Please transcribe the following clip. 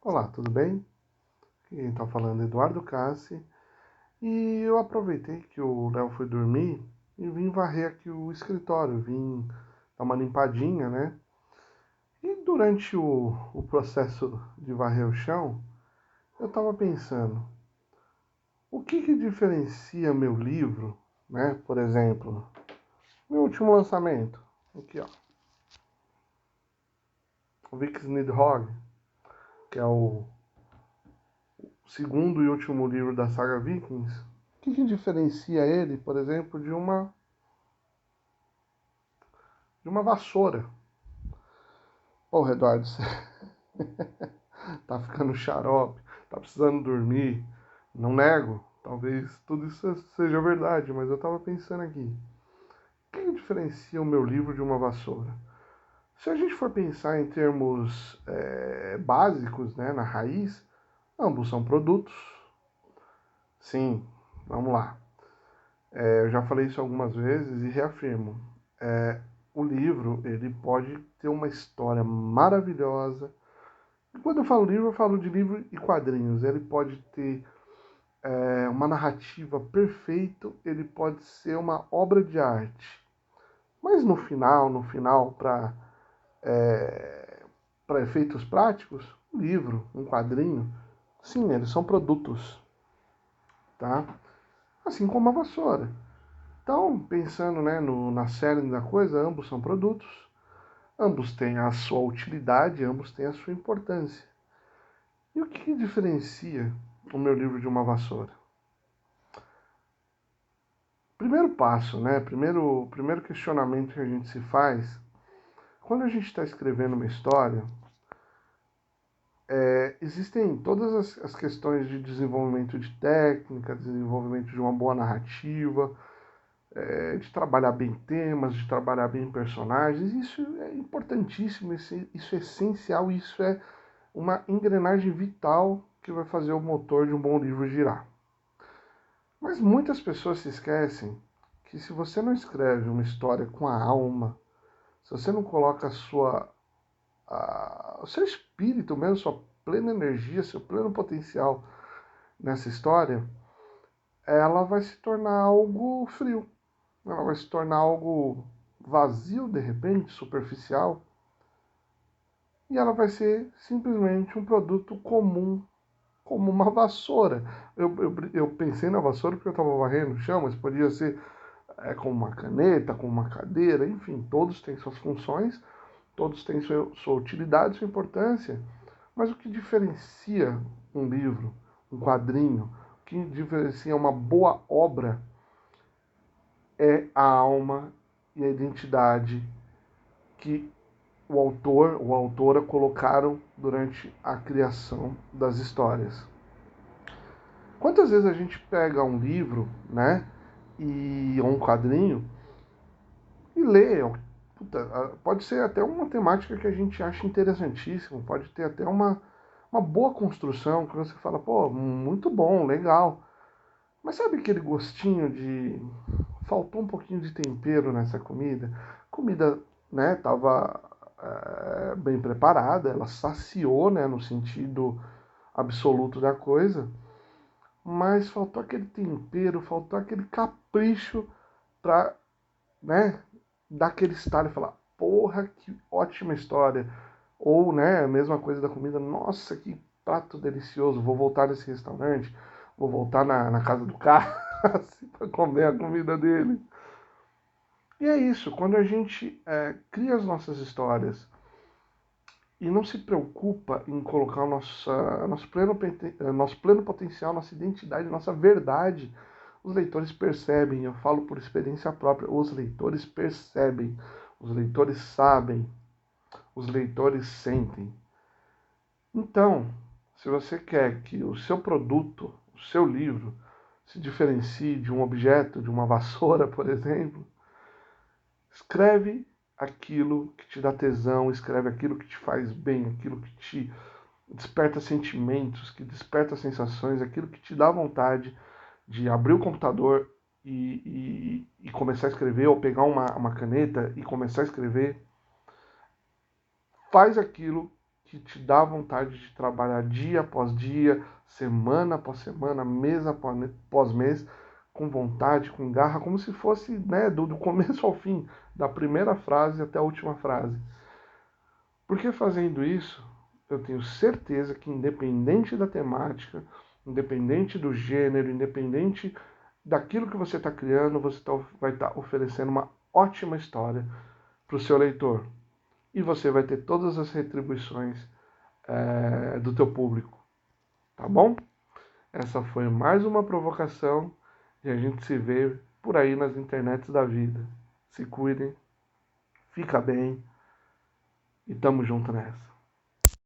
Olá, tudo bem? Quem está falando é Eduardo Cassi. E eu aproveitei que o Léo foi dormir e vim varrer aqui o escritório, vim dar uma limpadinha, né? E durante o processo de varrer o chão, eu estava pensando, o que diferencia meu livro, né? Por exemplo, meu último lançamento, aqui ó, o Vix Nidhogg, que é o segundo e último livro da saga Vikings. O que diferencia ele, por exemplo, de uma vassoura? Porra, Eduardo, você tá ficando xarope, tá precisando dormir. Não nego, talvez tudo isso seja verdade, mas eu tava pensando aqui. O que diferencia o meu livro de uma vassoura? Se a gente for pensar em termos básicos, né, na raiz, ambos são produtos. Sim, vamos lá. Eu já falei isso algumas vezes e reafirmo. O livro, ele pode ter uma história maravilhosa. E quando eu falo livro, eu falo de livro e quadrinhos. Ele pode ter uma narrativa perfeita, ele pode ser uma obra de arte. Mas no final, para efeitos práticos, um livro, um quadrinho, sim, eles são produtos, tá? Assim como a vassoura. Então, pensando, né, na série da coisa, ambos são produtos, ambos têm a sua utilidade, ambos têm a sua importância. E o que diferencia o meu livro de uma vassoura? Primeiro passo, né? Primeiro questionamento que a gente se faz, quando a gente está escrevendo uma história, existem todas as questões de desenvolvimento de técnica, desenvolvimento de uma boa narrativa, de trabalhar bem temas, de trabalhar bem personagens. Isso é importantíssimo, isso é essencial, isso é uma engrenagem vital que vai fazer o motor de um bom livro girar. Mas muitas pessoas se esquecem que se você não escreve uma história com a alma, se você não coloca o seu espírito mesmo, sua plena energia, seu pleno potencial nessa história, ela vai se tornar algo frio. Ela vai se tornar algo vazio, de repente, superficial. E ela vai ser simplesmente um produto comum, como uma vassoura. Eu pensei na vassoura porque eu estava varrendo o chão, mas podia ser com uma caneta, com uma cadeira, enfim, todos têm suas funções, todos têm sua utilidade, sua importância, mas o que diferencia um livro, um quadrinho, o que diferencia uma boa obra é a alma e a identidade que o autor ou a autora colocaram durante a criação das histórias. Quantas vezes a gente pega um livro, né, ou um quadrinho e lê. Puta, pode ser até uma temática que a gente acha interessantíssima, pode ter até uma boa construção, que você fala, pô, muito bom, legal. Mas sabe aquele gostinho de... Faltou um pouquinho de tempero nessa comida? A comida, né, tava bem preparada, ela saciou, né, no sentido absoluto da coisa, mas faltou aquele tempero, faltou aquele capricho para, né, dar aquele estalo e falar, porra, que ótima história. Ou, né, a mesma coisa da comida, nossa, que prato delicioso, vou voltar nesse restaurante, vou voltar na casa do cara assim, para comer a comida dele. E é isso, quando a gente cria as nossas histórias e não se preocupa em colocar o nosso pleno potencial, nossa identidade, nossa verdade, os leitores percebem, eu falo por experiência própria, os leitores percebem, os leitores sabem, os leitores sentem. Então, se você quer que o seu produto, o seu livro, se diferencie de um objeto, de uma vassoura, por exemplo, escreve aquilo que te dá tesão, escreve aquilo que te faz bem, aquilo que te desperta sentimentos, que desperta sensações, aquilo que te dá vontade de abrir o computador e começar a escrever, ou pegar uma caneta e começar a escrever. Faz aquilo que te dá vontade de trabalhar dia após dia, semana após semana, mês após mês, com vontade, com garra, como se fosse, né, do começo ao fim, da primeira frase até a última frase. Porque fazendo isso, eu tenho certeza que independente da temática, independente do gênero, independente daquilo que você está criando, você vai estar oferecendo uma ótima história para o seu leitor. E você vai ter todas as retribuições do teu público. Tá bom? Essa foi mais uma provocação e a gente se vê por aí nas internets da vida. Se cuidem, fica bem e tamo junto nessa.